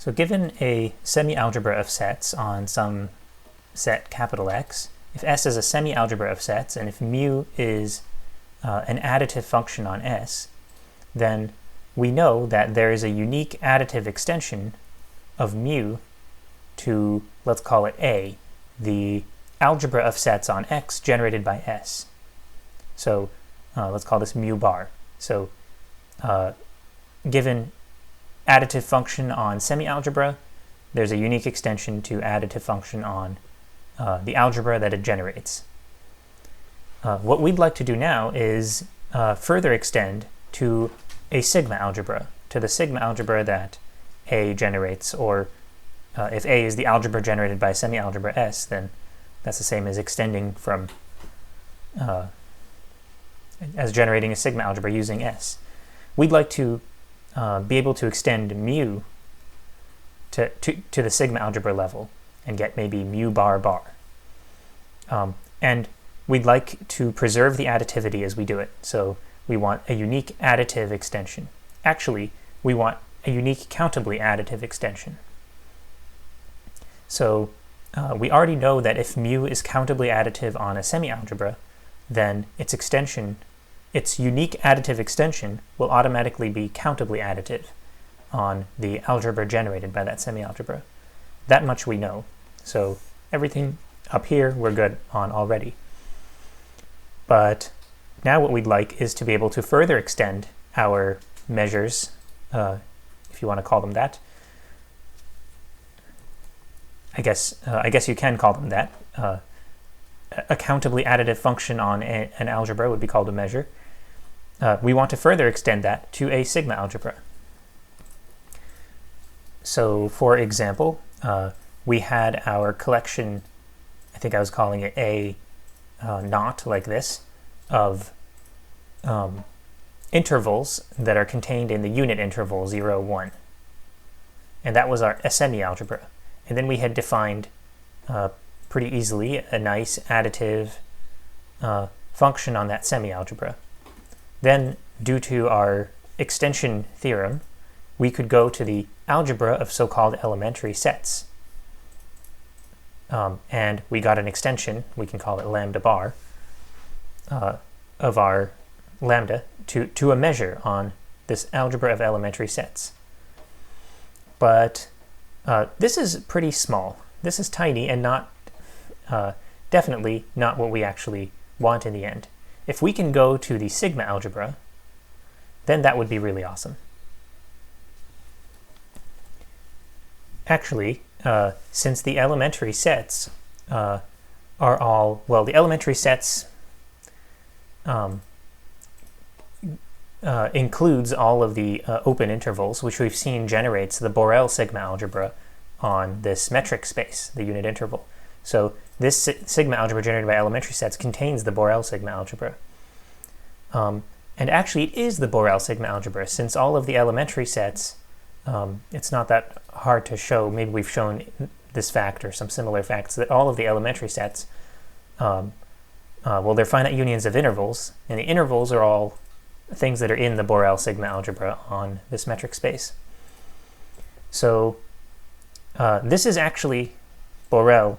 So given a semi-algebra of sets on some set capital X, if S is a semi-algebra of sets, and if mu is an additive function on S, then we know that there is a unique additive extension of mu to, let's call it A, the algebra of sets on X generated by S. So let's call this mu bar. So given additive function on semi-algebra, there's a unique extension to additive function on the algebra that it generates. What we'd like to do now is further extend to a sigma algebra, to the sigma algebra that A generates, or if A is the algebra generated by semi-algebra S, then that's the same as extending from as generating a sigma algebra using S. We'd like to be able to extend mu to the sigma algebra level and get maybe mu bar bar. And we'd like to preserve the additivity as we do it. So we want a unique additive extension. Actually, we want a unique countably additive extension. So we already know that if mu is countably additive on a semi-algebra, then its extension, its unique additive extension, will automatically be countably additive on the algebra generated by that semi-algebra. That much we know. So everything up here we're good on already. But now what we'd like is to be able to further extend our measures, if you want to call them that. I guess you can call them that. A countably additive function on an algebra would be called a measure. We want to further extend that to a sigma algebra. So for example, we had our collection, I think I was calling it A naught, like this, of intervals that are contained in the unit interval 0, 1. And that was a semi-algebra. And then we had defined pretty easily a nice additive function on that semi-algebra. Then, due to our extension theorem, we could go to the algebra of so-called elementary sets. And we got an extension, we can call it lambda bar, of our lambda to a measure on this algebra of elementary sets. But this is pretty small. This is tiny and not definitely not what we actually want in the end. If we can go to the sigma algebra, then that would be really awesome. Actually, since the elementary sets are all, well, the elementary sets includes all of the open intervals, which we've seen generates the Borel sigma algebra on this metric space, the unit interval. So this sigma algebra generated by elementary sets contains the Borel sigma algebra. And actually it is the Borel sigma algebra, since all of the elementary sets, it's not that hard to show, maybe we've shown this fact or some similar facts, that all of the elementary sets, well, they're finite unions of intervals, and the intervals are all things that are in the Borel sigma algebra on this metric space. So this is actually Borel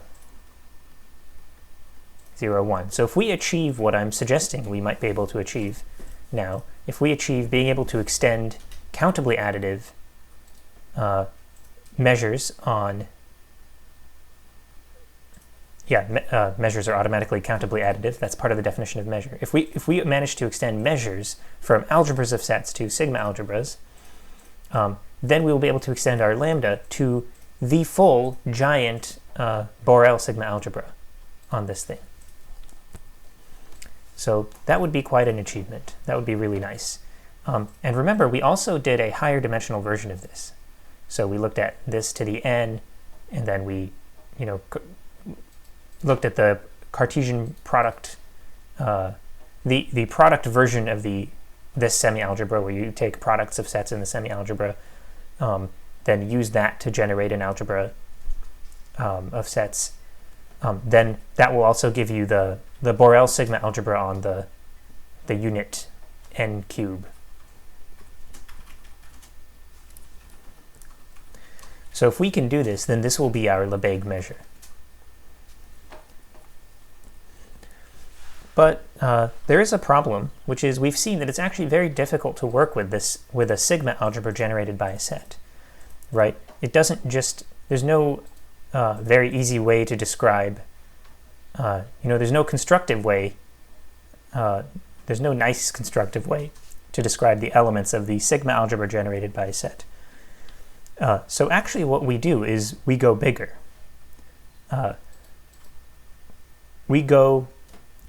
0, 1. So if we achieve what I'm suggesting we might be able to achieve now, if we achieve being able to extend countably additive measures on, measures are automatically countably additive. That's part of the definition of measure. If we manage to extend measures from algebras of sets to sigma algebras, then we will be able to extend our lambda to the full giant Borel sigma algebra on this thing. So that would be quite an achievement. That would be really nice. And remember, we also did a higher dimensional version of this. So we looked at this to the n, and then we, looked at the Cartesian product, the product version of this semi-algebra, where you take products of sets in the semi-algebra, then use that to generate an algebra of sets. Then that will also give you the Borel sigma algebra on the unit n cube. So if we can do this, then this will be our Lebesgue measure. But there is a problem, which is we've seen that it's actually very difficult to work with this with a sigma algebra generated by a set, right? It doesn't just, there's no very easy way to describe, there's no constructive way, there's no nice constructive way to describe the elements of the sigma algebra generated by a set. So actually what we do is we go bigger. We go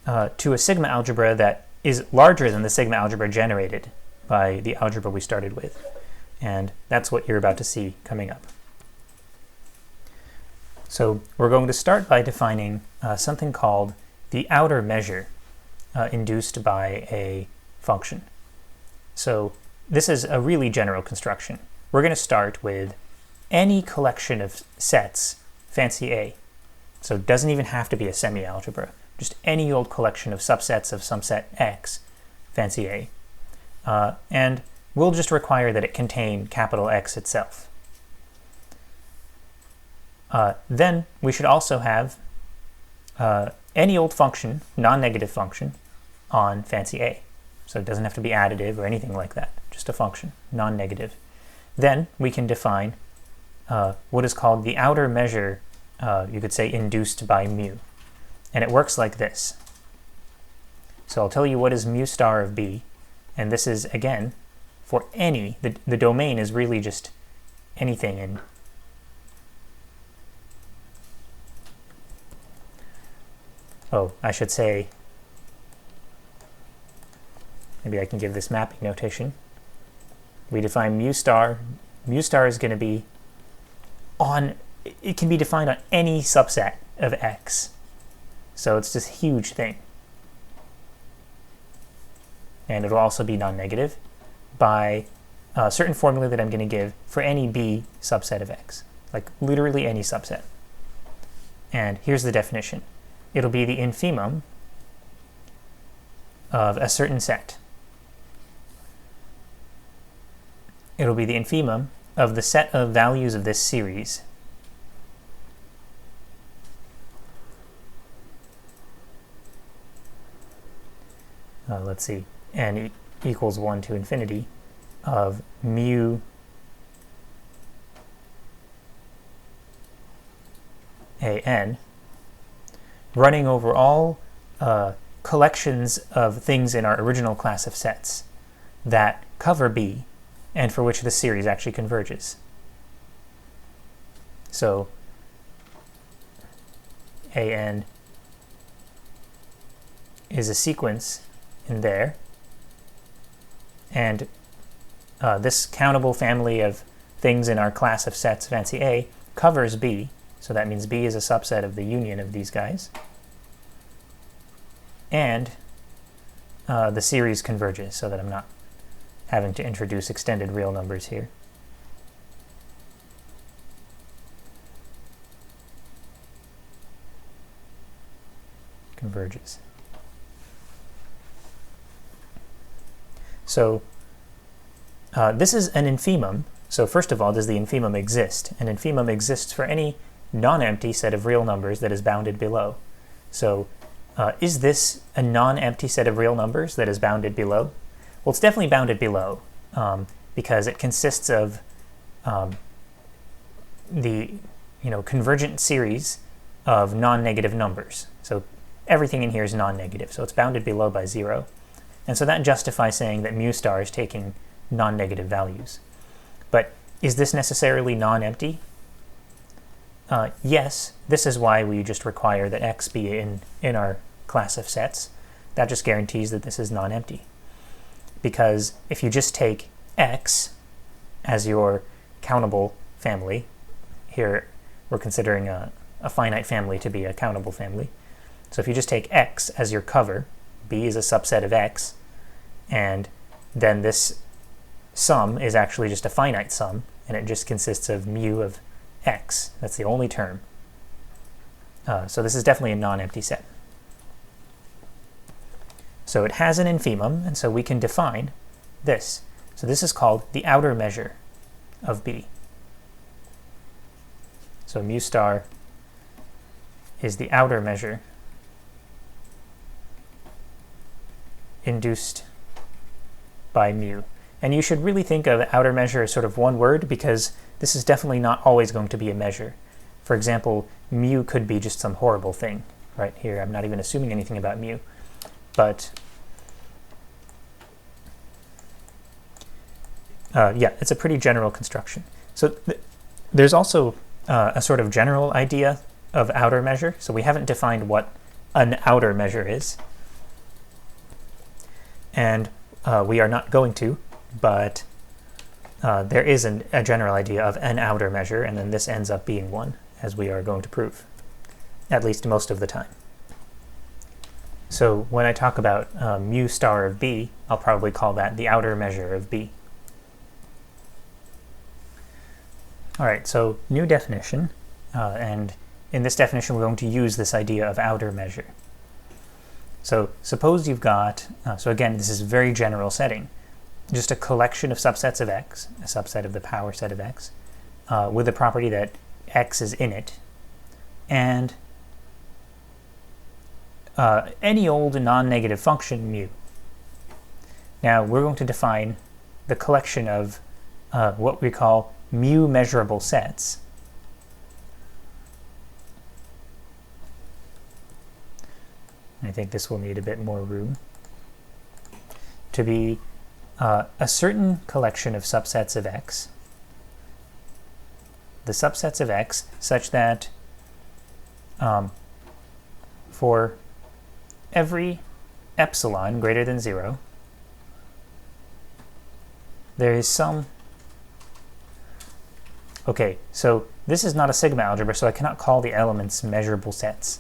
to a sigma algebra that is larger than the sigma algebra generated by the algebra we started with. And that's what you're about to see coming up. So we're going to start by defining something called the outer measure induced by a function. So this is a really general construction. We're going to start with any collection of sets, fancy A. So it doesn't even have to be a semi-algebra. Just any old collection of subsets of some set X, fancy A. And we'll just require that it contain capital X itself. Then we should also have any old function, non-negative function, on fancy A. So it doesn't have to be additive or anything like that, just a function, non-negative. Then we can define what is called the outer measure, you could say induced by mu. And it works like this. So I'll tell you what is mu star of B, and this is, again, for any, the domain is really just anything in I should say, maybe I can give this mapping notation. We define mu star. Mu star is going to be on, it can be defined on any subset of X. So it's this huge thing. And it'll also be non-negative by a certain formula that I'm going to give for any B subset of X, like literally any subset. And here's the definition. It'll be the infimum of a certain set. It'll be the infimum of the set of values of this series. Let's see, n equals 1 to infinity of mu an, running over all collections of things in our original class of sets that cover B and for which the series actually converges. So an is a sequence in there, and this countable family of things in our class of sets, fancy A, covers B, so that means B is a subset of the union of these guys, and the series converges, so that I'm not having to introduce extended real numbers here. Converges. So this is an infimum. So first of all, does the infimum exist? An infimum exists for any non-empty set of real numbers that is bounded below. So is this a non-empty set of real numbers that is bounded below? Well, it's definitely bounded below because it consists of the convergent series of non-negative numbers. So everything in here is non-negative, so it's bounded below by 0. And so that justifies saying that mu star is taking non-negative values. But is this necessarily non-empty? Yes, this is why we just require that X be in our class of sets. That just guarantees that this is non-empty. Because if you just take X as your countable family, here we're considering a finite family to be a countable family. So if you just take X as your cover, B is a subset of X, and then this sum is actually just a finite sum, and it just consists of mu of X. That's the only term. So this is definitely a non-empty set. So it has an infimum, and so we can define this. So this is called the outer measure of B. So mu star is the outer measure induced by mu. And you should really think of outer measure as sort of one word, because this is definitely not always going to be a measure. For example, mu could be just some horrible thing. Right here, I'm not even assuming anything about mu. But yeah, it's a pretty general construction. So there's also a sort of general idea of outer measure. So we haven't defined what an outer measure is. And we are not going to, but there is a general idea of an outer measure, and then this ends up being one, as we are going to prove, at least most of the time. So when I talk about mu star of B, I'll probably call that the outer measure of B. All right, so new definition, and in this definition we're going to use this idea of outer measure. So suppose you've got, so again, this is a very general setting, just a collection of subsets of X, a subset of the power set of X, with the property that X is in it, and any old non-negative function mu. Now we're going to define the collection of what we call mu measurable sets. I think this will need a bit more room. To be a certain collection of subsets of X, the subsets of X such that for every epsilon greater than 0, there is some... Okay, so this is not a sigma algebra, so I cannot call the elements measurable sets.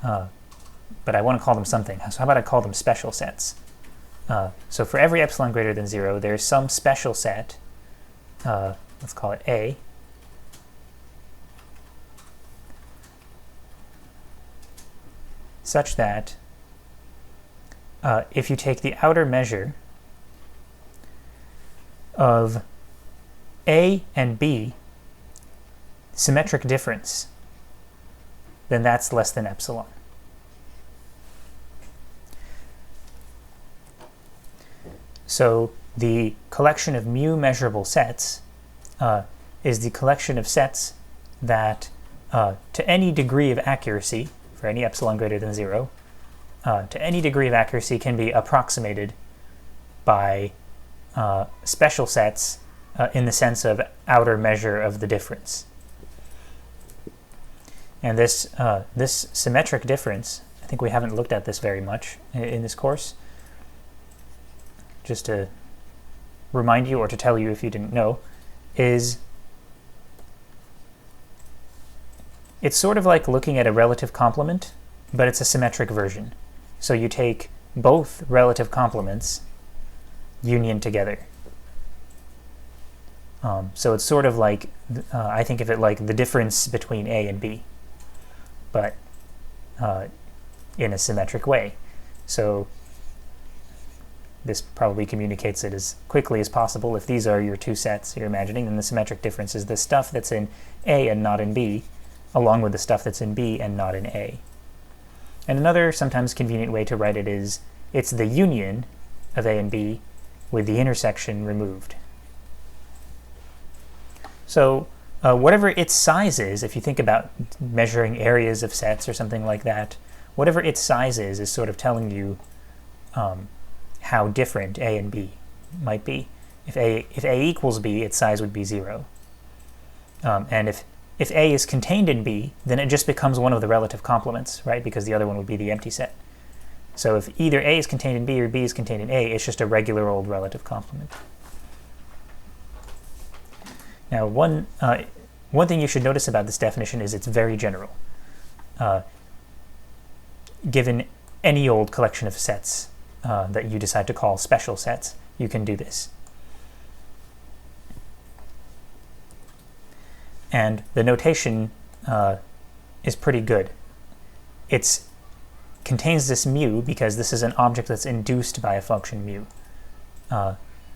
But I want to call them something. So how about I call them special sets? So for every epsilon greater than 0, there's some special set, let's call it A, such that if you take the outer measure of A and B, symmetric difference, then that's less than epsilon. So the collection of mu measurable sets is the collection of sets that, to any degree of accuracy, for any epsilon greater than 0, to any degree of accuracy can be approximated by special sets in the sense of outer measure of the difference. And this symmetric difference, I think we haven't looked at this very much in this course. Just to remind you, or to tell you if you didn't know, is it's sort of like looking at a relative complement, but it's a symmetric version. So you take both relative complements union together. So it's sort of like, I think of it like the difference between A and B, but in a symmetric way. So this probably communicates it as quickly as possible. If these are your two sets you're imagining, then the symmetric difference is the stuff that's in A and not in B, along with the stuff that's in B and not in A. And another sometimes convenient way to write it is it's the union of A and B with the intersection removed. So whatever its size is, if you think about measuring areas of sets or something like that, whatever its size is sort of telling you how different A and B might be. If A equals B, its size would be 0. And if A is contained in B, then it just becomes one of the relative complements, right? Because the other one would be the empty set. So if either A is contained in B or B is contained in A, it's just a regular old relative complement. Now, one thing you should notice about this definition is it's very general. Given any old collection of sets that you decide to call special sets, you can do this. And the notation is pretty good. It contains this mu because this is an object that's induced by a function mu.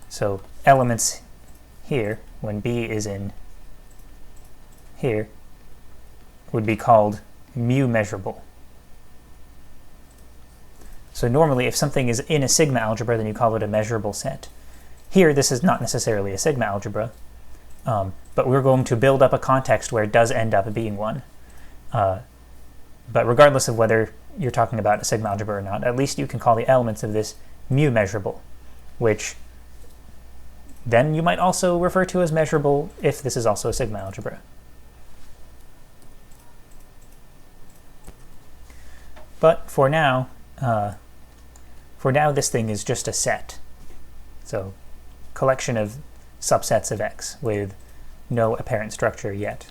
So elements here, when B is in here, would be called mu measurable. So normally if something is in a sigma algebra, then you call it a measurable set. Here, this is not necessarily a sigma algebra, but we're going to build up a context where it does end up being one. But regardless of whether you're talking about a sigma algebra or not, at least you can call the elements of this mu measurable, which then you might also refer to as measurable if this is also a sigma algebra. But for now this thing is just a set. So collection of subsets of X with no apparent structure yet.